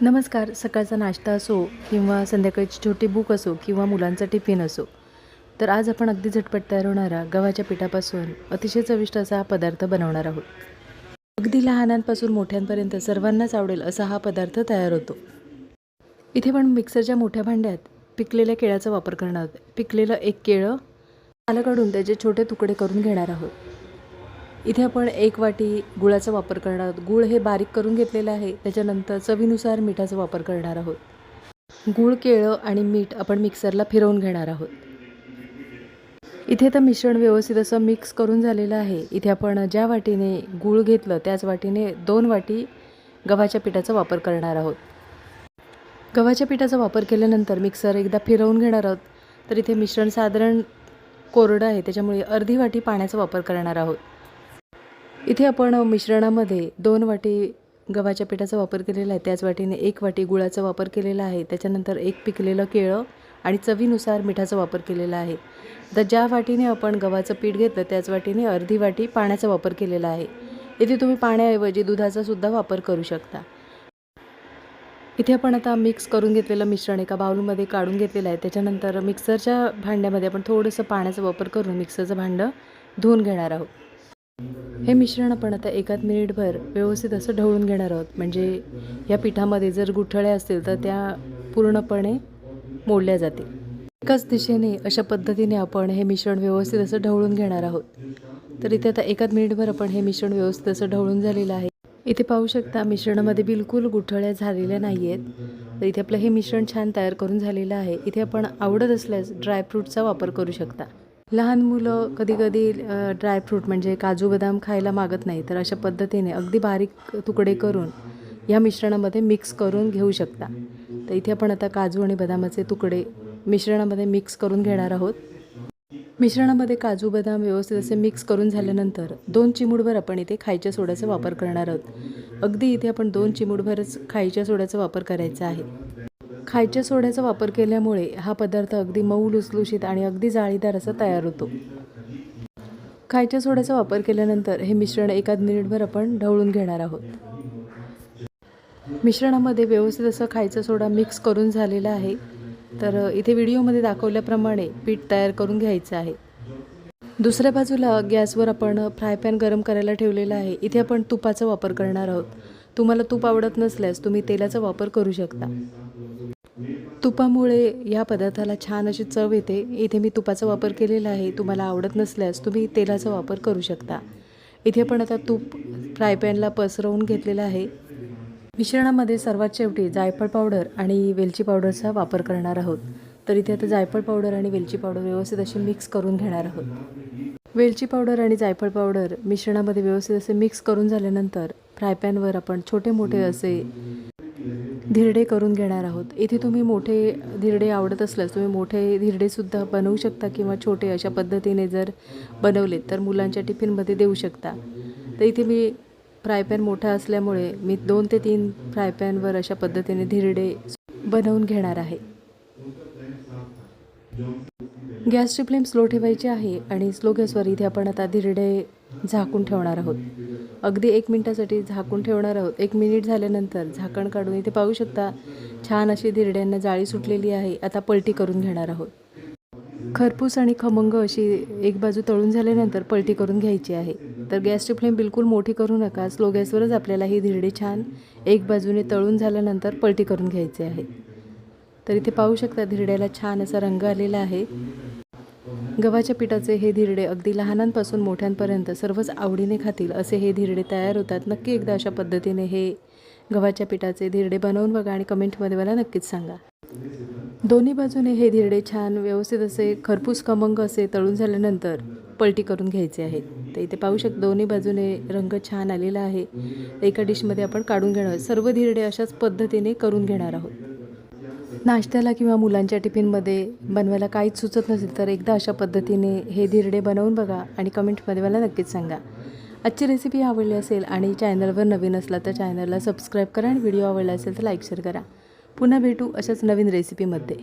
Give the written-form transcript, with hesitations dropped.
नमस्कार. सकाळचा नाश्ता असो किंवा संध्याकाळची छोटी भूक असो किंवा मुलांचा टिफिन असो, तर आज आपण अगदी झटपट तयार होणारा गव्हाच्या पिठापासून अतिशय चविष्ट असा हा पदार्थ बनवणार आहोत. अगदी लहानांपासून मोठ्यांपर्यंत सर्वांनाच आवडेल असा हा पदार्थ तयार होतो. इथे पण मिक्सरच्या मोठ्या भांड्यात पिकलेल्या केळ्याचा वापर करणार आहोत. पिकलेलं एक केळं सालं काढून त्याचे छोटे तुकडे करून घेणार आहोत. इथे आपण 1 वाटी गुळाचा वापर करणार आहोत. गूळ हे बारीक करून घेतलेलं आहे. त्याच्यानंतर चवीनुसार मिठाचा वापर करणार आहोत. गूळ, केळं आणि मीठ आपण मिक्सरला फिरवून घेणार आहोत. इथे तर मिश्रण व्यवस्थित असं मिक्स करून झालेलं आहे. इथे आपण ज्या वाटीने गूळ घेतलं त्याच वाटीने 2 वाटी गव्हाच्या पिठाचा वापर करणार आहोत. गव्हाच्या पिठाचा वापर केल्यानंतर मिक्सर एकदा फिरवून घेणार आहोत. तर इथे मिश्रण साधारण कोरडं आहे, त्याच्यामुळे अर्धी वाटी पाण्याचा वापर करणार आहोत. इथे आपण मिश्रणामध्ये 2 वाटी गव्हाच्या पिठाचा वापर केलेला आहे, त्याच वाटीने 1 वाटी गुळाचा वापर केलेला आहे. त्याच्यानंतर 1 पिकलेलं केळं आणि चवीनुसार मिठाचा वापर केलेला आहे. तर ज्या वाटीने आपण गव्हाचं पीठ घेतलं त्याच वाटीने अर्धी वाटी पाण्याचा वापर केलेला आहे. इथे तुम्ही पाण्याऐवजी दुधाचा सुद्धा वापर करू शकता. इथे आपण आता मिक्स करून घेतलेलं मिश्रण एका बाउलमध्ये काढून घेतलेलं आहे. त्याच्यानंतर मिक्सरच्या भांड्यामध्ये आपण थोडंसं पाण्याचा वापर करून मिक्सरचं भांडं धुवून घेणार आहोत. हे मिश्रण आपण आता 1 मिनिटभर व्यवस्थित असं ढवळून घेणार आहोत. म्हणजे या पिठामध्ये जर गुठळ्या असतील तर त्या पूर्णपणे मोडल्या जातील. एकाच दिशेने अशा पद्धतीने आपण हे मिश्रण व्यवस्थित असं ढवळून घेणार आहोत. तर इथे आता 1 मिनिटभर आपण हे मिश्रण व्यवस्थित असं ढवळून झालेलं आहे. इथे पाहू शकता मिश्रणामध्ये बिलकुल गुठळ्या झालेल्या नाही आहेत. तर इथे आपलं हे मिश्रण छान तयार करून झालेलं आहे. इथे आपण आवडत असल्यास ड्रायफ्रूटचा वापर करू शकता. लहान मुलं कधी-कधी ड्रायफ्रूट म्हणजे काजू बदाम खायला मागत नाही, तर अशा पद्धतीने अगदी बारीक तुकडे करून या मिश्रणामध्ये मिक्स करून घेऊ शकता. तर इथे आपण आता काजू आणि बदामाचे तुकडे मिश्रणामध्ये मिक्स करून घेणार आहोत. मिश्रणामध्ये काजू बदाम व्यवस्थित असे मिक्स करून झाल्यानंतर 2 चिमूटभर आपण इथे खायच्या सोड्याचा वापर करणार आहोत. अगदी इथे आपण 2 चिमूटभरच खायच्या सोड्याचा वापर करायचा आहे. खायच्या सोड्याचा वापर केल्यामुळे हा पदार्थ अगदी मऊ लुसलुशीत आणि अगदी जाळीदार असा तयार होतो. खायच्या सोड्याचा वापर केल्यानंतर हे मिश्रण 1 मिनिटभर आपण ढवळून घेणार आहोत. मिश्रणामध्ये व्यवस्थित असं खायचा सोडा मिक्स करून झालेला आहे. तर इथे व्हिडिओमध्ये दाखवल्याप्रमाणे पीठ तयार करून घ्यायचं आहे. दुसऱ्या बाजूला गॅसवर आपण फ्राय पॅन गरम करायला ठेवलेला आहे. इथे आपण तुपाचा वापर करणार आहोत. तुम्हाला तूप आवडत नसल्यास तुम्ही तेलाचा वापर करू शकता. तुपामुळे या पदार्थाला छान अशी चव येते. इथे मी तुपाचा वापर केलेला आहे. तुम्हाला आवडत नसल्यास तुम्ही तेलाचा वापर करू शकता. इथे आपण आता तूप फ्राय पॅनला पसरवून घेतलेलं आहे. मिश्रणामध्ये सर्वात शेवटी जायफळ पावडर आणि वेलची पावडरचा वापर करणार आहोत. तर इथे आता जायफळ पावडर आणि वेलची पावडर व्यवस्थित अशी मिक्स करून घेणार आहोत. वेलची पावडर आणि जायफळ पावडर मिश्रणामध्ये व्यवस्थित असे मिक्स करून झाल्यानंतर फ्राय पॅनवर आपण छोटे मोठे असे धिरडे करून घेणार आहोत. इथे तुम्ही मोठे धिरडे आवडत असल्यास तुम्ही मोठे धिरडेसुद्धा बनवू शकता किंवा छोटे अशा पद्धतीने जर बनवले तर मुलांच्या टिफिनमध्ये देऊ शकता. तर इथे मी फ्राय पॅन मोठा असल्यामुळे मी 2 ते 3 फ्राय पॅनवर अशा पद्धतीने धिरडे बनवून घेणार आहे. गॅसची फ्लेम स्लो ठेवायची आहे आणि स्लो गॅसवर इथे आपण आता धिरडे झाकून ठेवणार आहोत. अगदी 1 मिनिटासाठी झाकून ठेवणार आहोत. 1 मिनिट झाल्यानंतर झाकण काढून इथे पाहू शकता छान अशी धिरड्यांना जाळी सुटलेली आहे. आता पलटी करून घेणार आहोत. खरपूस आणि खमंग अशी एक बाजू तळून झाल्यानंतर पलटी करून घ्यायची आहे. तर गॅसची फ्लेम बिलकुल मोठी करू नका. स्लो गॅसवरच आपल्याला ही धिरडे छान एक बाजूने तळून झाल्यानंतर पलटी करून घ्यायचे आहे. तर इथे पाहू शकता धिरड्याला छान असा रंग आलेला आहे. गव्हाच्या पिठाचे हे धिरडे अगदी लहानांपासून मोठ्यांपर्यंत सर्वच आवडीने खातील असे हे धिरडे तयार होतात. नक्की एकदा अशा पद्धतीने हे गव्हाच्या पिठाचे धिरडे बनवून बघा आणि कमेंटमध्ये मला नक्कीच सांगा. दोन्ही बाजूने हे धिरडे छान व्यवस्थित असे खरपूस खमंग असे तळून झाल्यानंतर पलटी करून घ्यायचे आहेत. तर इथे पाहू शकता दोन्ही बाजूने रंग छान आलेला आहे. एका डिशमध्ये आपण काढून घेणार आहोत. सर्व धिरडे अशाच पद्धतीने करून घेणार आहोत. नाश्त्याला किंवा मुलांच्या टिफिनमध्ये बनवायला काहीच सुचत नसेल तर एकदा अशा पद्धतीने हे धिरडे बनवून बघा आणि कमेंटमध्ये मला नक्कीच सांगा. आजची रेसिपी आवडली असेल आणि चॅनलवर नवीन असला तर चॅनलला सबस्क्राईब करा आणि व्हिडिओ आवडला असेल तर लाईक शेअर करा. पुन्हा भेटू अशाच नवीन रेसिपीमध्ये.